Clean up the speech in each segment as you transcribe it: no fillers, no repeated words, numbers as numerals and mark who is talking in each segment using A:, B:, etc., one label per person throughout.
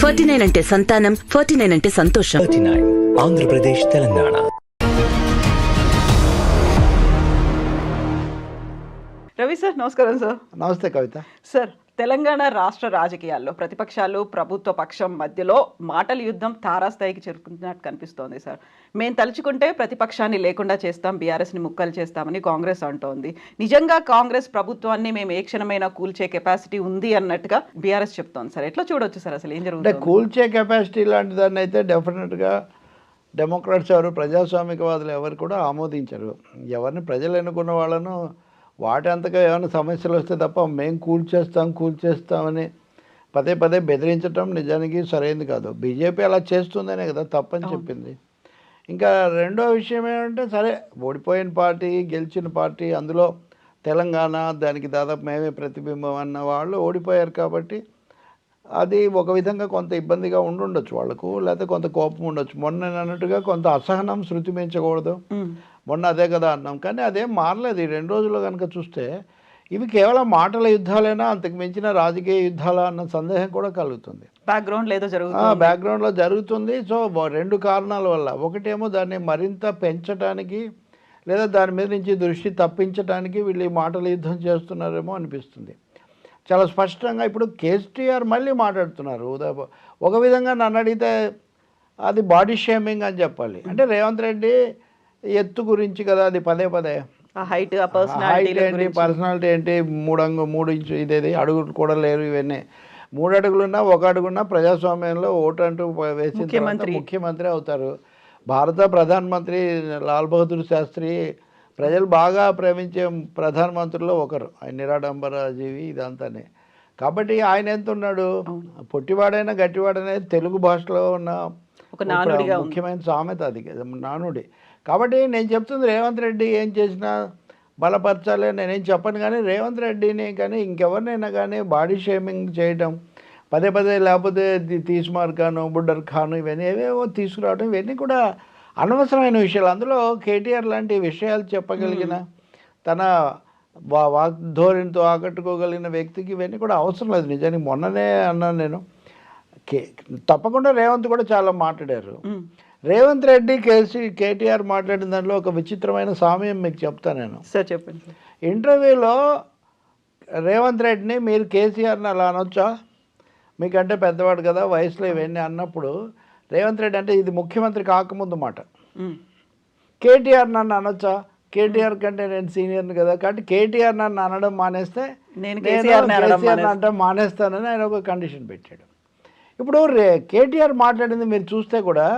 A: 49 అంటే సంతానం, 49 అంటే సంతోషం.
B: 39 ఆంధ్రప్రదేశ్, తెలంగాణ.
C: రవి సార్, నమస్కారం సార్.
D: నమస్తే కవిత.
C: సార్, తెలంగాణ రాష్ట్ర రాజకీయాల్లో ప్రతిపక్షాలు ప్రభుత్వ పక్షం మధ్యలో మాటల యుద్ధం తారాస్థాయికి చేరుకుంటున్నట్టు కనిపిస్తోంది సార్. మేము తలుచుకుంటే ప్రతిపక్షాన్ని లేకుండా చేస్తాం, బీఆర్ఎస్ని ముక్కలు చేస్తామని కాంగ్రెస్ అంటోంది. నిజంగా కాంగ్రెస్ ప్రభుత్వాన్ని మేము ఏ క్షణమైనా కూల్చే కెపాసిటీ ఉంది అన్నట్టుగా బీఆర్ఎస్ చెప్తోంది సార్. ఎట్లా చూడొచ్చు సార్, అసలు ఏం జరుగుతుంది?
D: అంటే కూల్చే కెపాసిటీ లాంటి దాన్ని అయితే డెఫినెట్గా డెమోక్రాట్స్ ఎవరు, ప్రజాస్వామికవాదులు ఎవరు కూడా ఆమోదించరు. ఎవరిని ప్రజలు ఎన్నుకున్న వాళ్ళను వాటి అంతగా ఏమైనా సమస్యలు వస్తే తప్ప మేము కూల్చేస్తామని పదే పదే బెదిరించడం నిజానికి సరైనది కాదు. బీజేపీ అలా చేస్తుందనే కదా తప్పని చెప్పింది. ఇంకా రెండో విషయం ఏమంటే, సరే ఓడిపోయిన పార్టీ, గెలిచిన పార్టీ, అందులో తెలంగాణ దానికి దాదాపు మేమే ప్రతిబింబం అన్న వాళ్ళు ఓడిపోయారు కాబట్టి అది ఒక విధంగా కొంత ఇబ్బందిగా ఉండుండొచ్చు వాళ్ళకు, లేకపోతే కొంత కోపం ఉండొచ్చు. మొన్న అన్నట్టుగా కొంత అసహనం శృతి మించకూడదు, మొన్న అదే కదా అన్నాం. కానీ అదేం మారలేదు. ఈ 2 రోజుల్లో కనుక చూస్తే ఇవి కేవలం మాటల యుద్ధాలైనా, అంతకు మించిన రాజకీయ యుద్ధాలా అన్న సందేహం కూడా కలుగుతుంది. బ్యాక్గ్రౌండ్లో జరుగుతుంది. సో 2 కారణాల వల్ల. ఒకటేమో దాన్ని మరింత పెంచడానికి లేదా దాని మీద నుంచి దృష్టి తప్పించడానికి వీళ్ళు ఈ మాటల యుద్ధం చేస్తున్నారేమో అనిపిస్తుంది. చాలా స్పష్టంగా ఇప్పుడు కేసీఆర్ మళ్ళీ మాట్లాడుతున్నారు. ఒక విధంగా నన్ను అడిగితే అది బాడీ షేమింగ్ అని చెప్పాలి. అంటే రేవంత్ రెడ్డి ఎత్తు గురించి కదా అది పదే
C: హైట్
D: ఏంటి, పర్సనాలిటీ ఏంటి, 3 ఇంచు ఇదేది అడుగులు కూడా లేరు, ఇవన్నీ 3 అడుగులున్నా 1 అడుగున్నా ప్రజాస్వామ్యంలో ఓటు అంటూ వేసిన ముఖ్యమంత్రి అవుతారు. భారత ప్రధానమంత్రి లాల్ బహదూర్ శాస్త్రి ప్రజలు బాగా ప్రేమించే ప్రధానమంత్రుల్లో ఒకరు. ఆయన నిరాడంబర జీవి ఇదంతానే. కాబట్టి ఆయన ఎంత ఉన్నాడు, పొట్టివాడైనా గట్టివాడైనా తెలుగు భాషలో ఉన్న ఒక ముఖ్యమైన సామెత అది, నానుడి. కాబట్టి నేను చెప్తుంది, రేవంత్ రెడ్డి ఏం చేసినా బలపరచాలి నేనేం చెప్పను. కానీ రేవంత్ రెడ్డిని కానీ ఇంకెవరినైనా కానీ బాడీ షేమింగ్ చేయడం పదే లేకపోతే తీస్మార్ ఖాను, బుడ్డర్ ఖాను ఇవన్నీ ఏవేవో తీసుకురావడం, ఇవన్నీ కూడా అనవసరమైన విషయాలు. అందులో కేటీఆర్ లాంటి విషయాలు చెప్పగలిగిన, తన వాగ్ధోరణితో ఆకట్టుకోగలిగిన వ్యక్తికి ఇవన్నీ కూడా అవసరం లేదు. నిజానికి మొన్ననే అన్నాను నేను, తప్పకుండా రేవంత్ కూడా చాలా మాట్లాడారు. రేవంత్ రెడ్డి కేటీఆర్ మాట్లాడిన దాంట్లో ఒక విచిత్రమైన సామ్యం మీకు చెప్తాను నేను.
C: సార్ చెప్పండి.
D: ఇంటర్వ్యూలో రేవంత్ రెడ్డిని మీరు కేసీఆర్ని అలా అనొచ్చా, మీకంటే పెద్దవాడు కదా వయసులో ఇవన్నీ అన్నప్పుడు, రేవంత్ రెడ్డి అంటే ఇది ముఖ్యమంత్రి కాకముందు మాట, కేటీఆర్ నన్ను అనొచ్చా, కేటీఆర్ కంటే నేను సీనియర్ని కదా, కాబట్టి కేటీఆర్ నన్ను అనడం మానేస్తే నేను కేసీఆర్ అంటే మానేస్తానని ఆయన ఒక కండిషన్ పెట్టాడు. ఇప్పుడు కేటీఆర్ మాట్లాడింది మీరు చూస్తే కూడా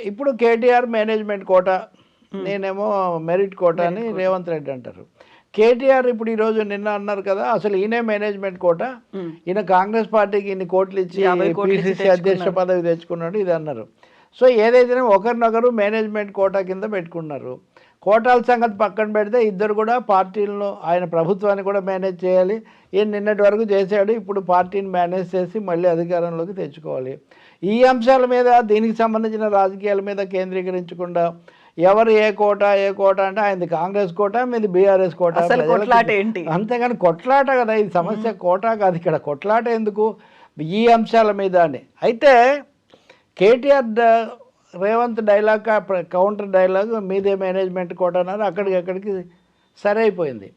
D: ఇప్పుడు కేటీఆర్ మేనేజ్మెంట్ కోటా, నేనేమో మెరిట్ కోటా అని రేవంత్ రెడ్డి అంటారు. కేటీఆర్ ఇప్పుడు ఈరోజు నిన్న అన్నారు కదా, అసలు ఈయనే మేనేజ్మెంట్ కోట, ఈయన కాంగ్రెస్ పార్టీకి ఇన్ని కోట్లు ఇచ్చి పిసిసి అధ్యక్ష పదవి తెచ్చుకున్నాడు ఇది అన్నారు. సో ఏదైతే ఒకరినొకరు మేనేజ్మెంట్ కోటా కింద పెట్టుకున్నారు. కోటాల సంగతి పక్కన పెడితే ఇద్దరు కూడా పార్టీలను, ఆయన ప్రభుత్వాన్ని కూడా మేనేజ్ చేయాలి. ఈయన నిన్నటి వరకు చేశాడు, ఇప్పుడు పార్టీని మేనేజ్ చేసి మళ్ళీ అధికారంలోకి తెచ్చుకోవాలి. ఈ అంశాల మీద, దీనికి సంబంధించిన రాజకీయాల మీద కేంద్రీకరించకుండా ఎవరు ఏ కోట అంటే ఆయనది కాంగ్రెస్ కోట, మీది బీఆర్ఎస్ కోట, అంతేగాని కొట్లాట కదా ఇది సమస్య. కోట కాదు ఇక్కడ, కొట్లాట ఎందుకు ఈ అంశాల మీద అని. అయితే KTR Revanth dialogue counter dialogue, మీదే మేనేజ్మెంట్ కోట అన్నారు, అక్కడికి సరే అయిపోయింది.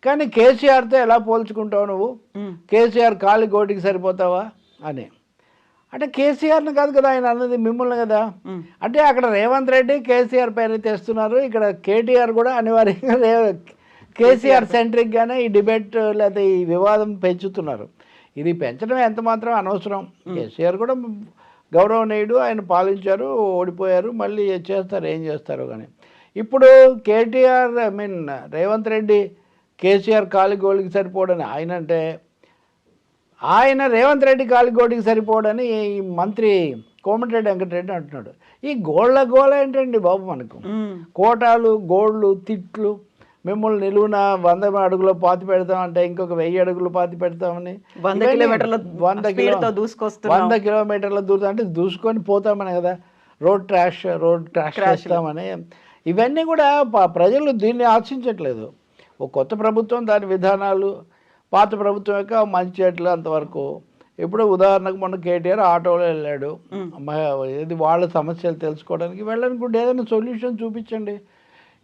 D: కానీ కేసీఆర్తో ఎలా పోల్చుకుంటావు నువ్వు, కేసీఆర్ కాలి గోటికి సరిపోతావా అని. అంటే కేసీఆర్ని కాదు కదా ఆయన అన్నది, మిమ్మల్ని కదా. అంటే అక్కడ రేవంత్ రెడ్డి కేసీఆర్ పైన తెస్తున్నారు, ఇక్కడ కేటీఆర్ కూడా అనివార్యంగా కేసీఆర్ సెంట్రిక్గానే ఈ డిబేట్ లేదా ఈ వివాదం పెంచుతున్నారు. ఇది పెంచడం ఎంత మాత్రం అనవసరం. కేసీఆర్ కూడా గౌరవనీయుడు, ఆయన పాలించారు, ఓడిపోయారు, మళ్ళీ చేస్తారు ఏం చేస్తారో. కానీ ఇప్పుడు కేటీఆర్ రేవంత్ రెడ్డి కేసీఆర్ కాలిగోలికి సరిపోడని ఆయన అంటే, ఆయన రేవంత్ రెడ్డి కాలిగోడికి సరిపోడని ఈ మంత్రి కోమటిరెడ్డి వెంకటరెడ్డి అంటున్నాడు. ఈ గోళ్ళ ఏంటండి బాబు, మనకు కోటాలు, గోళ్ళు, తిట్లు, మిమ్మల్ని నిలువున 100 అడుగులో పాతి పెడతామంటే ఇంకొక 1000 అడుగులు పాతి పెడతామని, 100 కిలోమీటర్ల దూరం అంటే దూసుకొని పోతామని కదా, రోడ్ ట్రాష్ చేస్తామని. ఇవన్నీ కూడా ప్రజలు దీన్ని ఆశించట్లేదు. ఒక కొత్త ప్రభుత్వం దాని విధానాలు, పాత ప్రభుత్వం యొక్క మంచి చెట్లు అంతవరకు ఇప్పుడు ఉదాహరణకు మొన్న కేటీఆర్ ఆటోలో వెళ్ళాడు, ఇది వాళ్ళ సమస్యలు తెలుసుకోవడానికి వెళ్ళనుకుంటే ఏదైనా సొల్యూషన్ చూపించండి.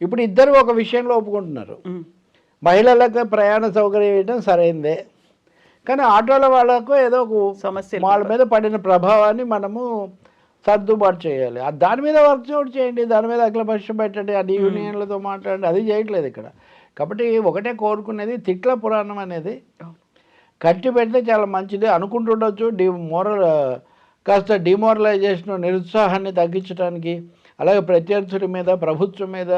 D: ఇప్పుడు ఇద్దరు ఒక విషయంలో ఒప్పుకుంటున్నారు, మహిళలకు ప్రయాణ సౌకర్యం ఇవ్వడం సరైందే, కానీ ఆటోల వాళ్ళకు ఏదో ఒక సమస్య వాళ్ళ మీద పడిన ప్రభావాన్ని మనము సర్దుబాటు చేయాలి. దాని మీద వర్క్ చేయండి, దాని మీద అఖిలపక్షం పెట్టండి, అది యూనియన్లతో మాట్లాడండి, అది చేయట్లేదు ఇక్కడ. కాబట్టి ఒకటే కోరుకునేది, తిట్ల పురాణం అనేది కట్టి పెడితే చాలా మంచిది అనుకుంటుండొచ్చు. కాస్త డిమోరలైజేషన్, నిరుత్సాహాన్ని తగ్గించడానికి, అలాగే ప్రత్యర్థుల మీద ప్రభుత్వం మీద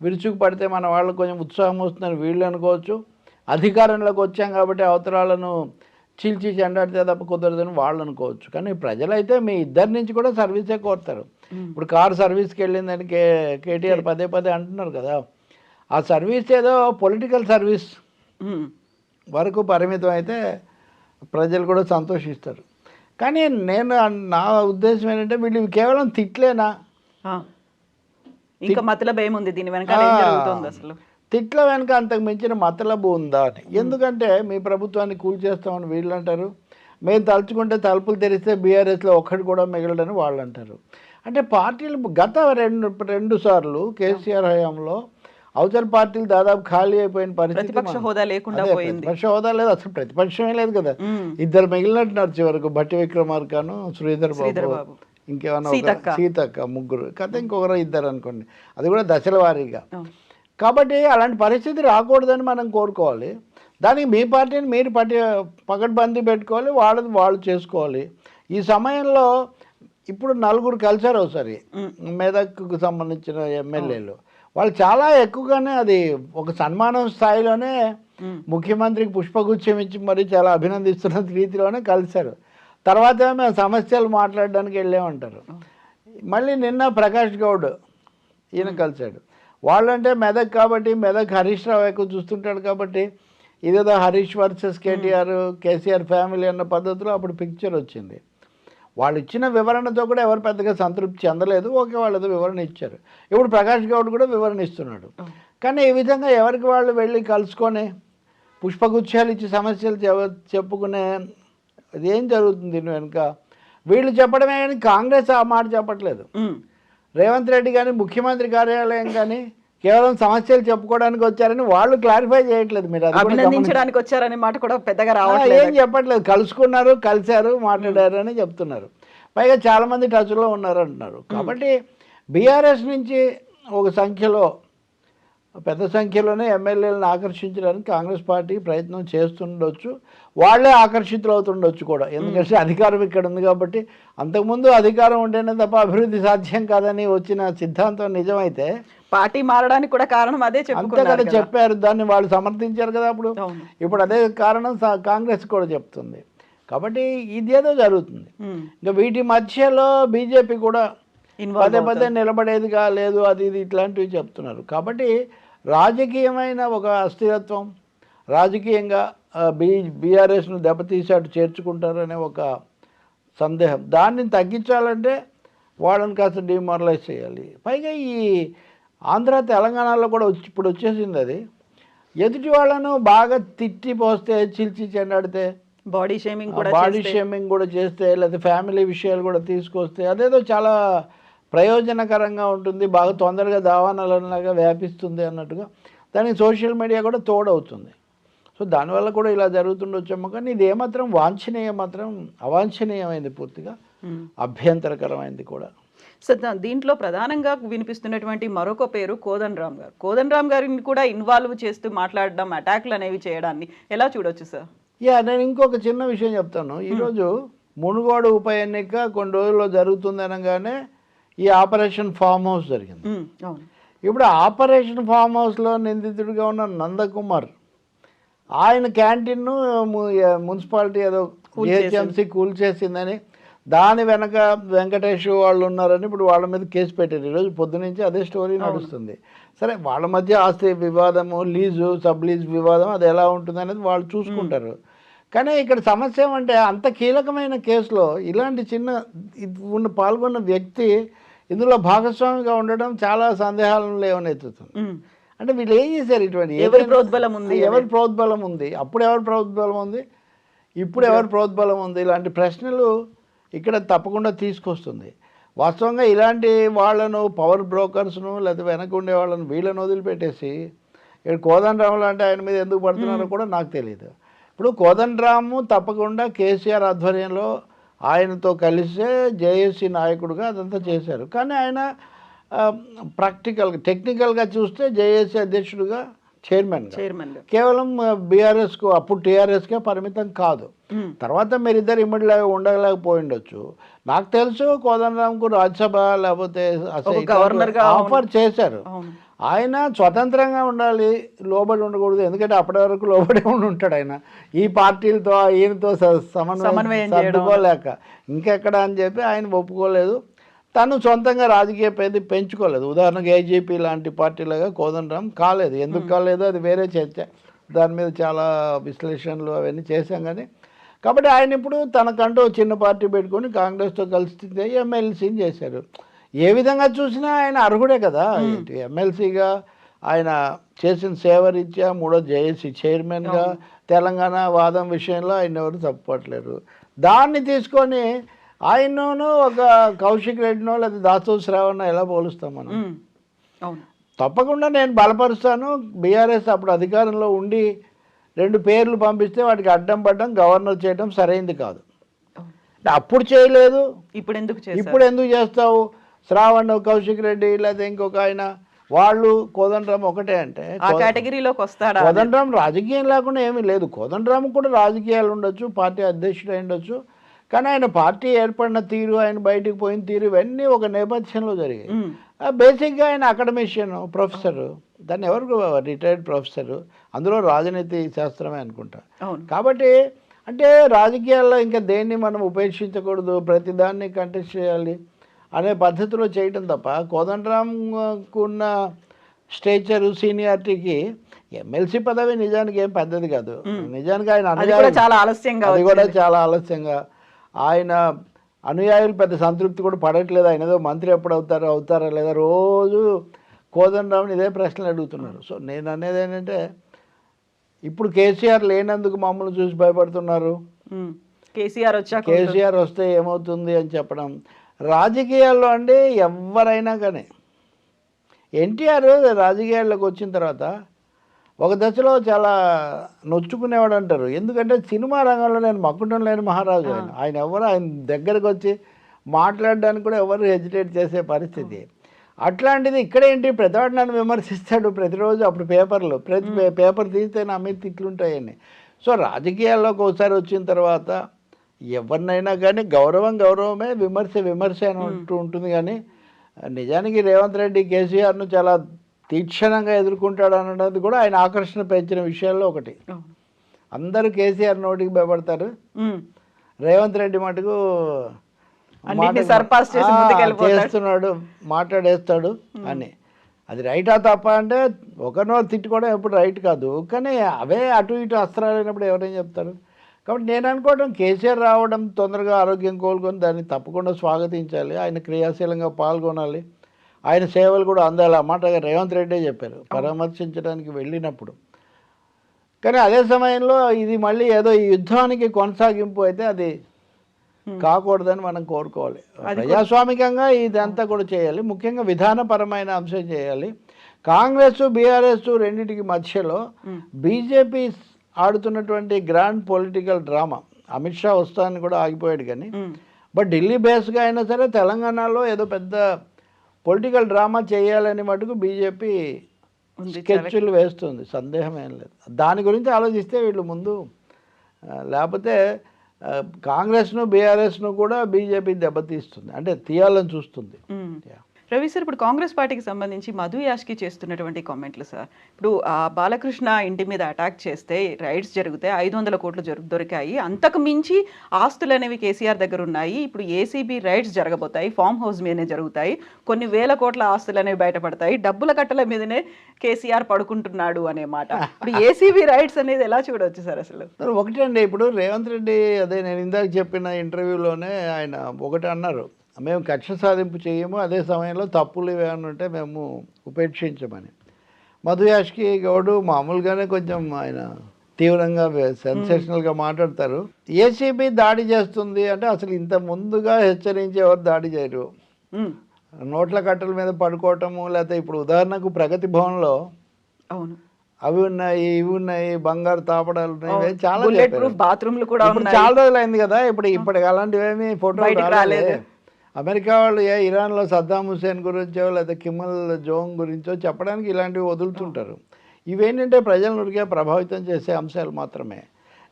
D: విరుచుకు పడితే మన వాళ్ళకు కొంచెం ఉత్సాహం వస్తుందని వీళ్ళు అనుకోవచ్చు. అధికారంలోకి వచ్చాం కాబట్టి అవతరాలను చీల్చి చెండాడితే తప్ప కుదరదని వాళ్ళు అనుకోవచ్చు. కానీ ప్రజలైతే మీ ఇద్దరి నుంచి కూడా సర్వీసే కోరుతారు. ఇప్పుడు కారు సర్వీస్కి వెళ్ళిందని కేటీఆర్ పదే పదే అంటున్నారు కదా, ఆ సర్వీస్ ఏదో పొలిటికల్ సర్వీస్ వరకు పరిమితం అయితే ప్రజలు కూడా సంతోషిస్తారు. కానీ నా ఉద్దేశం ఏంటంటే, వీళ్ళు కేవలం తిట్లేనా,
C: ఇంకా మతలబ్ ఏముంది దీని వెనక, జరుగుతుంది అసలు
D: తిట్ల వెనక అంతకు మించిన మతలబు ఉందా అని. ఎందుకంటే మీ ప్రభుత్వాన్ని కూల్చేస్తామని వీళ్ళు అంటారు, మేము తలుచుకుంటే తలుపులు తెరిస్తే బీఆర్ఎస్లో ఒక్కటి కూడా మిగలడని వాళ్ళు అంటారు. అంటే పార్టీలు గత రెండు సార్లు కేసీఆర్ హయాంలో అవతల పార్టీలు దాదాపు ఖాళీ అయిపోయిన పరిస్థితి,
C: ప్రతిపక్ష హోదా లేకుండా పోయింది.
D: ప్రతిపక్ష హోదా లేదు, అసలు ప్రతిపక్షమే లేదు కదా. ఇద్దరు మిగిలినట్టున్నారు చివరకు, భట్టి విక్రమార్కను, శ్రీధర్ బాబు, ఇంకేమన్నా సీతక్క, ముగ్గురు కథ, ఇంకొకరు ఇద్దరు అనుకోండి, అది కూడా దశల వారీగా. కాబట్టి అలాంటి పరిస్థితి రాకూడదని మనం కోరుకోవాలి. దానికి మీ పార్టీని మీరు పకడ్బందీ పెట్టుకోవాలి, వాళ్ళది వాళ్ళు చేసుకోవాలి. ఈ సమయంలో ఇప్పుడు నలుగురు కలిసారు ఒకసారి, మెదక్కు సంబంధించిన ఎమ్మెల్యేలు, వాళ్ళు చాలా ఎక్కువగానే అది ఒక సన్మానం స్థాయిలోనే ముఖ్యమంత్రికి పుష్పగుచ్చం ఇచ్చి మరి చాలా అభినందిస్తున్న రీతిలోనే కలిశారు. తర్వాత మేము సమస్యలు మాట్లాడడానికి వెళ్ళామంటారు. మళ్ళీ నిన్న ప్రకాష్ గౌడ్ ఈయన కలిశాడు. వాళ్ళంటే మెదక్ కాబట్టి, మెదక్ హరీష్ రావు ఎక్కువ చూస్తుంటాడు కాబట్టి, ఇదేదో హరీష్ వర్సెస్ కేసీఆర్ ఫ్యామిలీ అన్న పద్ధతిలో అప్పుడు పిక్చర్ వచ్చింది. వాళ్ళు ఇచ్చిన వివరణతో కూడా ఎవరు పెద్దగా సంతృప్తి చెందలేదు. ఓకే, వాళ్ళు ఏదో వివరణ ఇచ్చారు. ఇప్పుడు ప్రకాష్ గౌడ్ కూడా వివరణ ఇస్తున్నాడు. కానీ ఈ విధంగా ఎవరికి వాళ్ళు వెళ్ళి కలుసుకొని పుష్పగుచ్చాలు ఇచ్చి సమస్యలు చెప్పుకునే అది ఏం జరుగుతుంది వెనుక? వీళ్ళు చెప్పడమే కానీ కాంగ్రెస్ ఆ మాట చెప్పట్లేదు. రేవంత్ రెడ్డి కానీ ముఖ్యమంత్రి కార్యాలయం కానీ కేవలం సమస్యలు చెప్పుకోవడానికి వచ్చారని వాళ్ళు క్లారిఫై చేయట్లేదు. మీరు
C: అభినందించడానికి వచ్చారనే మాట కూడా పెద్దగా రావట్లేదు,
D: ఏం చెప్పట్లేదు. కలుసుకున్నారు, కలిశారు, మాట్లాడారు అని చెప్తున్నారు. పైగా చాలామంది టచ్లో ఉన్నారు అంటున్నారు. కాబట్టి బీఆర్ఎస్ నుంచి ఒక సంఖ్యలో, పెద్ద సంఖ్యలోనే ఎమ్మెల్యేలను ఆకర్షించడానికి కాంగ్రెస్ పార్టీ ప్రయత్నం చేస్తుండొచ్చు. వాళ్ళే ఆకర్షితులు అవుతుండొచ్చు కూడా. ఎందుకంటే అధికారం ఇక్కడ ఉంది కాబట్టి. అంతకుముందు అధికారం ఉంటేనే తప్ప అభివృద్ధి సాధ్యం కాదని వచ్చిన సిద్ధాంతం నిజమైతే
C: పార్టీ మారడానికి కూడా కారణం అదే
D: అంతే కదా చెప్పారు. దాన్ని వాళ్ళు సమర్థించారు కదా అప్పుడు. ఇప్పుడు అదే కారణం కాంగ్రెస్ కూడా చెప్తుంది. కాబట్టి ఇదేదో జరుగుతుంది. ఇంకా వీటి మధ్యలో బీజేపీ కూడా పదే నిలబడేది కాలేదు, అది ఇది ఇట్లాంటివి చెప్తున్నారు. కాబట్టి రాజకీయమైన ఒక అస్థిరత్వం, రాజకీయంగా బీఆర్ఎస్ను దెబ్బతీసాటు చేర్చుకుంటారనే ఒక సందేహం, దాన్ని తగ్గించాలంటే వాళ్ళని కాస్త డిమారలైజ్ చేయాలి. పైగా ఈ ఆంధ్ర తెలంగాణలో కూడా ఇప్పుడు వచ్చేసింది అది. ఎదుటి వాళ్ళను బాగా తిట్టి పోస్తే, చీల్చి చెండాడితే,
C: బాడీ షేమింగ్
D: కూడా చేస్తే, లేదా ఫ్యామిలీ విషయాలు కూడా తీసుకొస్తే అదేదో చాలా ప్రయోజనకరంగా ఉంటుంది, బాగా తొందరగా దావానలలాగా వ్యాపిస్తుంది అన్నట్టుగా దానికి సోషల్ మీడియా కూడా తోడవుతుంది. సో దానివల్ల కూడా ఇలా జరుగుతుండొచ్చేమో. కానీ ఇది ఏమాత్రం అవాంఛనీయమైంది, పూర్తిగా అభ్యంతరకరమైంది కూడా.
C: సార్, దీంట్లో ప్రధానంగా వినిపిస్తున్నటువంటి మరొక పేరు కోదండరామ్ గారు. కోదండరామ్ గారిని కూడా ఇన్వాల్వ్ చేస్తూ మాట్లాడడం, అటాక్లు అనేవి చేయడాన్ని ఎలా చూడొచ్చు సార్?
D: నేను ఇంకొక చిన్న విషయం చెప్తాను. ఈరోజు మునుగోడు ఉప ఎన్నిక కొన్ని రోజుల్లో జరుగుతుంది అనగానే ఈ ఆపరేషన్ ఫామ్ హౌస్ జరిగింది. ఇప్పుడు ఆపరేషన్ ఫామ్ హౌస్లో నిందితుడిగా ఉన్న నందకుమార్, ఆయన క్యాంటీన్ను మున్సిపాలిటీ ఏదో జిహెచ్ఎంసీ కూల్చేసిందని, దాని వెనక వెంకటేష్ వాళ్ళు ఉన్నారని ఇప్పుడు వాళ్ళ మీద కేసు పెట్టారు. ఈరోజు పొద్దునుంచి అదే స్టోరీ నడుస్తుంది. సరే, వాళ్ళ మధ్య ఆస్తి వివాదము, లీజు, సబ్ లీజ్ వివాదం, అది ఎలా ఉంటుంది అనేది వాళ్ళు చూసుకుంటారు. కానీ ఇక్కడ సమస్య ఏమంటే, అంత కీలకమైన కేసులో ఇలాంటి పాల్గొన్న వ్యక్తి ఇందులో భాగస్వామిగా ఉండడం చాలా సందేహాలను లేవనెత్తుతుంది. అంటే వీళ్ళు ఏం చేశారు? ఇటువంటి
C: ఎవరి ప్రోద్బలం ఉంది?
D: అప్పుడు ఎవరి ప్రోద్బలం ఉంది? ఇప్పుడు ఎవరు ప్రోద్బలం ఉంది, ఇలాంటి ప్రశ్నలు ఇక్కడ తప్పకుండా తీసుకొస్తుంది. వాస్తవంగా ఇలాంటి వాళ్ళను పవర్ బ్రోకర్స్ను లేదా వెనక ఉండే వాళ్ళను వీళ్ళని వదిలిపెట్టేసి ఇక్కడ కోదండరాములు అంటే ఆయన మీద ఎందుకు పడుతున్నారో కూడా నాకు తెలియదు. ఇప్పుడు కోదండరాము తప్పకుండా కేసీఆర్ ఆధ్వర్యంలో ఆయనతో కలిసే జేఏసీ నాయకుడిగా అదంతా చేశారు. కానీ ఆయన టెక్నికల్గా చూస్తే జేఏసీ అధ్యక్షుడిగా చైర్మన్ కేవలం బీఆర్ఎస్కు అప్పుడు టీఆర్ఎస్కే పరిమితం కాదు. తర్వాత మీరిద్దరు ఇమ్మడిలాగా ఉండలేకపోయి ఉండొచ్చు. నాకు తెలుసు కోదండరాంకు రాజ్యసభ లేకపోతే ఆఫర్ చేశారు. ఆయన స్వతంత్రంగా ఉండాలి, లోబడి ఉండకూడదు. ఎందుకంటే అప్పటి వరకు లోబడి ఉంటాడు ఆయన ఈ పార్టీలతో ఈయనతో సమన్వయం సర్దుకోలేక ఇంకెక్కడ అని చెప్పి ఆయన ఒప్పుకోలేదు. తను సొంతంగా రాజకీయ పెంచుకోలేదు. ఉదాహరణకు ఏజేపీ లాంటి పార్టీలుగా కోదండరాం కాలేదు. ఎందుకు కాలేదు అది వేరే చర్చ, దాని మీద చాలా విశ్లేషణలు అవన్నీ చేశాం. కానీ కాబట్టి ఆయన ఇప్పుడు తనకంటూ చిన్న పార్టీ పెట్టుకొని కాంగ్రెస్తో కలిసి ఎమ్మెల్సీని చేశారు. ఏ విధంగా చూసినా ఆయన అర్హుడే కదా. ఎమ్మెల్సీగా ఆయన చేసిన సేవ రీత్యా మూడో జేఏసీ చైర్మన్గా తెలంగాణ వాదం విషయంలో ఆయన ఎవరు తప్పుపట్టలేరు. దాన్ని తీసుకొని ఆయనను ఒక కౌశిక్ రెడ్డినో లేదా దాసోజు శ్రావణ్నో ఎలా పోలుస్తాం మనం? తప్పకుండా నేను బలపరుస్తాను. బీఆర్ఎస్ అప్పుడు అధికారంలో ఉండి 2 పేర్లు పంపిస్తే వాటికి అడ్డం పడ్డం గవర్నర్ చేయడం సరైంది కాదు. అప్పుడు చేయలేదు, ఇప్పుడు ఎందుకు చేస్తావు? శ్రావణ్, కౌశిక్ రెడ్డి లేదా ఇంకొక ఆయన వాళ్ళు కోదండరాం ఒకటే అంటే
C: కేటగిరీలోకి వస్తాడా?
D: కోదండరాం రాజకీయం లేకుండా ఏమీ లేదు. కోదండరాం కూడా రాజకీయాలు ఉండొచ్చు, పార్టీ అధ్యక్షుడు అయి ఉండొచ్చు. కానీ ఆయన పార్టీ ఏర్పడిన తీరు, ఆయన బయటికి పోయిన తీరు ఇవన్నీ ఒక నేపథ్యంలో జరిగాయి. బేసిక్గా ఆయన అకాడమిషియన్, ప్రొఫెసరు, దాన్ని ఎవరు రిటైర్డ్ ప్రొఫెసరు, అందులో రాజనీతి శాస్త్రమే అనుకుంటా. కాబట్టి అంటే రాజకీయాల్లో ఇంకా దేన్ని మనం ఉపేక్షించకూడదు, ప్రతిదాన్ని కంటెస్ట్ చేయాలి అనే పద్ధతిలో చేయటం తప్ప కోదండరాంకు ఉన్న స్టేచరు సీనియారిటీకి ఎమ్మెల్సీ పదవి నిజానికి ఏం పెద్దది కాదు. నిజానికి ఆయన అది కూడా చాలా ఆలస్యంగా ఆయన అనుయాయులు పెద్ద సంతృప్తి కూడా పడట్లేదు. ఆయన ఏదో మంత్రి ఎప్పుడు అవుతారా లేదా రోజు కోదండరాంని ఇదే ప్రశ్నలు అడుగుతున్నారు. సో నేను అనేది ఏంటంటే ఇప్పుడు కేసీఆర్ లేనందుకు మమ్మల్ని చూసి భయపడుతున్నారు. కేసీఆర్ వస్తే ఏమవుతుంది అని చెప్పడం. రాజకీయాల్లో అంటే ఎవరైనా కానీ ఎన్టీఆర్ రాజకీయాల్లోకి వచ్చిన తర్వాత ఒక దశలో చాలా నొచ్చుకునేవాడు అంటారు. ఎందుకంటే సినిమా రంగంలో నేను మక్కుటం లేని మహారాజు ఆయన ఎవరు ఆయన దగ్గరకు వచ్చి మాట్లాడడానికి కూడా ఎవరు హెజిటేట్ చేసే పరిస్థితి. అట్లాంటిది ఇక్కడేంటి ప్రతివాడు నన్ను విమర్శిస్తాడు ప్రతిరోజు. అప్పుడు ప్రతి పేపర్ తీస్తే నా మీద తిట్లుంటాయని. సో రాజకీయాల్లోకి ఒకసారి వచ్చిన తర్వాత ఎవరినైనా కానీ గౌరవమే, విమర్శ అని ఉంటుంది. కానీ నిజానికి రేవంత్ రెడ్డి కేసీఆర్ను చాలా తీక్షణంగా ఎదుర్కొంటాడు అన్నది కూడా ఆయన ఆకర్షణ పెంచిన విషయాల్లో ఒకటి. అందరూ కేసీఆర్ నోటికి భయపడతారు, రేవంత్ రెడ్డి మటుకు చేస్తున్నాడు, మాట్లాడేస్తాడు అని. అది రైటా తప్ప అంటే ఒకరినో తిట్టుకోవడం ఎప్పుడు రైట్ కాదు. కానీ అవే అటు ఇటు అస్త్రాలు అయినప్పుడు ఎవరైనా చెప్తారు. కాబట్టి నేను అనుకోవడం కేసీఆర్ రావడం తొందరగా ఆరోగ్యం కోలుకొని దాన్ని తప్పకుండా స్వాగతించాలి. ఆయన క్రియాశీలంగా పాల్గొనాలి, ఆయన సేవలు కూడా అందాలి. అన్నమాట రేవంత్ రెడ్డే చెప్పారు పరామర్శించడానికి వెళ్ళినప్పుడు. కానీ అదే సమయంలో ఇది మళ్ళీ ఏదో ఈ యుద్ధానికి కొనసాగింపు అయితే అది కాకూడదని మనం కోరుకోవాలి. ప్రజాస్వామికంగా ఇదంతా కూడా చేయాలి, ముఖ్యంగా విధానపరమైన అంశం చేయాలి. కాంగ్రెస్ బీఆర్ఎస్ రెండింటికి మధ్యలో బీజేపీ ఆడుతున్నటువంటి grand political drama, Amit Shah వస్తానని కూడా ఆగిపోయాడు. కానీ బట్ ఢిల్లీ బేస్గా అయినా సరే తెలంగాణలో ఏదో పెద్ద పొలిటికల్ డ్రామా చేయాలని మటుకు బీజేపీ స్కెచ్లు వేస్తుంది, సందేహం ఏం లేదు. దాని గురించి ఆలోచిస్తే వీళ్ళు ముందు, లేకపోతే కాంగ్రెస్ను బీఆర్ఎస్ను కూడా బీజేపీ దెబ్బతీస్తుంది, అంటే తీయాలని చూస్తుంది.
C: రవి సార్, ఇప్పుడు కాంగ్రెస్ పార్టీకి సంబంధించి మధు యాష్కి చేస్తున్నటువంటి కామెంట్లు సార్, ఇప్పుడు బాలకృష్ణ ఇంటి మీద అటాక్ చేస్తే రైడ్స్ జరిగితే 500 కోట్లు దొరికాయి, అంతకు మించి ఆస్తులు అనేవి కేసీఆర్ దగ్గర ఉన్నాయి, ఇప్పుడు ఏసీబీ రైడ్స్ జరగబోతాయి, ఫామ్ హౌస్ మీదనే జరుగుతాయి, కొన్ని వేల కోట్ల ఆస్తులు అనేవి బయటపడతాయి, డబ్బుల కట్టల మీదనే కేసీఆర్ పడుకుంటున్నాడు అనే మాట. ఇప్పుడు ఏసీబీ రైడ్స్ అనేది ఎలా చూడవచ్చు సార్? అసలు
D: ఒకటండి, ఇప్పుడు రేవంత్ రెడ్డి అదే నేను ఇందాక చెప్పిన ఇంటర్వ్యూలోనే ఆయన ఒకటి అన్నారు, మేము కక్ష సాధింపు చేయము, అదే సమయంలో తప్పులు ఏమైనా ఉంటే మేము ఉపేక్షించమని. మధు యాష్కి గౌడు మామూలుగానే కొంచెం ఆయన తీవ్రంగా సెన్సేషనల్గా మాట్లాడతారు. ఏసీబీ దాడి చేస్తుంది అంటే అసలు ఇంత ముందుగా హెచ్చరించి ఎవరు దాడి చేయరు. నోట్ల కట్టల మీద పడుకోవటము, లేకపోతే ఇప్పుడు ఉదాహరణకు ప్రగతి భవన్లో
C: అవును,
D: అవి ఉన్నాయి, ఇవి ఉన్నాయి, బంగారు తాపడాలు ఉన్నాయి, చాలా
C: బుల్లెట్
D: చెప్పారు.
C: ప్రూఫ్ బాత్రూమ్లు కూడా
D: ఇప్పుడు
C: ఉన్నాయి.
D: చాలా రోజులు అయింది కదా, ఇప్పటికి అలాంటివేమీ ఫోటోలు
C: బయటికి
D: రాలేదు.
C: రాలేదు.
D: అమెరికా వాళ్ళు ఇరాన్లో సద్దాం హుసేన్ గురించో లేదా కిమ్మల్ జోంగ్ గురించో చెప్పడానికి ఇలాంటివి వదులుతుంటారు. ఇవేంటంటే ప్రజలను ఉరికే ప్రభావితం చేసే అంశాలు మాత్రమే.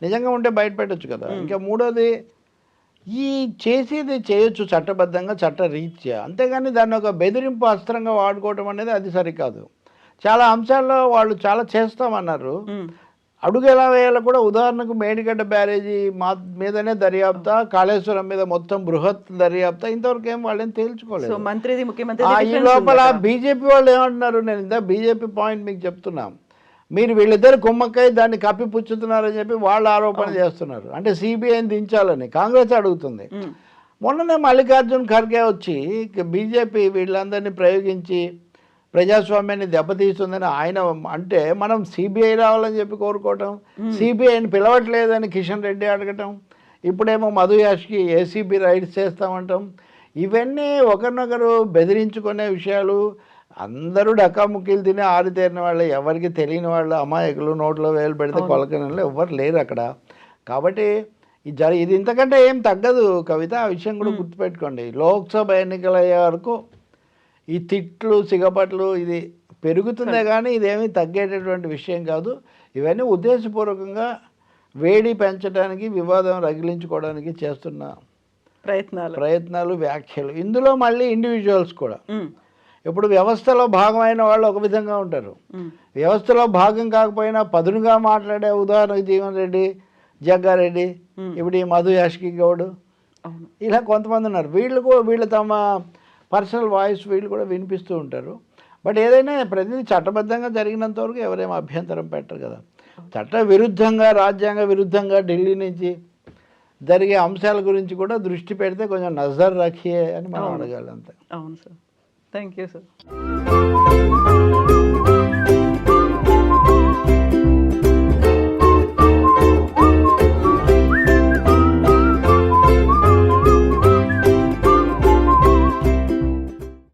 D: నిజంగా ఉంటే బయట పెట్టచ్చు కదా. ఇంకా మూడోది, ఈ చేసేది చేయొచ్చు చట్టబద్ధంగా, చట్టరీత్యా, అంతేగాని దాన్ని ఒక బెదిరింపు అస్త్రంగా వాడుకోవటం అనేది అది సరికాదు. చాలా అంశాల్లో వాళ్ళు చాలా చేస్తామన్నారు. అడుగు ఎలా వేయాలో కూడా, ఉదాహరణకు మేడిగడ్డ బ్యారేజీ మీదనే దర్యాప్తా, కాళేశ్వరం మీద మొత్తం బృహత్ దర్యాప్తా, ఇంతవరకు ఏం వాళ్ళేం తేల్చుకోలేదు.
C: సో మంత్రిది ముఖ్యమంత్రి
D: ఈ లోపల బీజేపీ వాళ్ళు ఏమంటున్నారు, నేను ఇంత బీజేపీ పాయింట్ మీకు చెప్తున్నా, మీరు వీళ్ళిద్దరు కుమ్మక్కై దాన్ని కప్పిపుచ్చుతున్నారని చెప్పి వాళ్ళు ఆరోపణ చేస్తున్నారు. అంటే సిబిఐని దించాలని కాంగ్రెస్ అడుగుతుంది. మొన్ననే మల్లికార్జున్ ఖర్గే వచ్చి బీజేపీ వీళ్ళందరినీ ప్రయోగించి ప్రజాస్వామ్యాన్ని దెబ్బతీస్తుందని ఆయన అంటే, మనం సిబిఐ రావాలని చెప్పి కోరుకోవటం, సిబిఐని పిలవట్లేదని కిషన్ రెడ్డి అడగటం, ఇప్పుడేమో మధు యాష్కి ఏసీబీ రైడ్స్ చేస్తామంటాం, ఇవన్నీ ఒకరినొకరు బెదిరించుకునే విషయాలు. అందరూ డక్కాముక్కీలు తిని ఆరితేరిన వాళ్ళు, ఎవరికి తెలియని వాళ్ళు, అమాయకులు, నోట్లో వేలు పెడితే కొలకని వాళ్ళు ఎవ్వరు లేరు అక్కడ. కాబట్టి ఇది ఇంతకంటే ఏం తగ్గదు కవిత. ఆ విషయం కూడా గుర్తుపెట్టుకోండి. లోక్సభ ఎన్నికలు అయ్యే వరకు ఈ తిట్లు, సిగపట్లు ఇది పెరుగుతుందే కానీ ఇదేమీ తగ్గేటటువంటి విషయం కాదు. ఇవన్నీ ఉద్దేశపూర్వకంగా వేడి పెంచడానికి, వివాదం రగిలించుకోవడానికి చేస్తున్న ప్రయత్నాలు, వ్యాఖ్యలు. ఇందులో మళ్ళీ ఇండివిజువల్స్ కూడా. ఇప్పుడు వ్యవస్థలో భాగమైన వాళ్ళు ఒక విధంగా ఉంటారు, వ్యవస్థలో భాగం కాకపోయినా పదునుగా మాట్లాడే, ఉదాహరణకు జీవన్ రెడ్డి, జగ్గారెడ్డి, ఇప్పుడు ఈ మధు యాష్కి గౌడ్, ఇలా కొంతమంది ఉన్నారు. వీళ్ళు తమ పర్సనల్ వాయిస్ వీళ్ళు కూడా వినిపిస్తూ ఉంటారు. బట్ ఏదైనా ప్రతిదీ చట్టబద్ధంగా జరిగినంత వరకు ఎవరేం అభ్యంతరం పెట్టరు కదా. చట్ట విరుద్ధంగా, రాజ్యాంగ విరుద్ధంగా ఢిల్లీ నుంచి జరిగే అంశాల గురించి కూడా దృష్టి పెడితే కొంచెం నజర్ రఖియే అని మనం అడగాలి అంతే.
C: అవును సార్, థ్యాంక్ యూ సార్.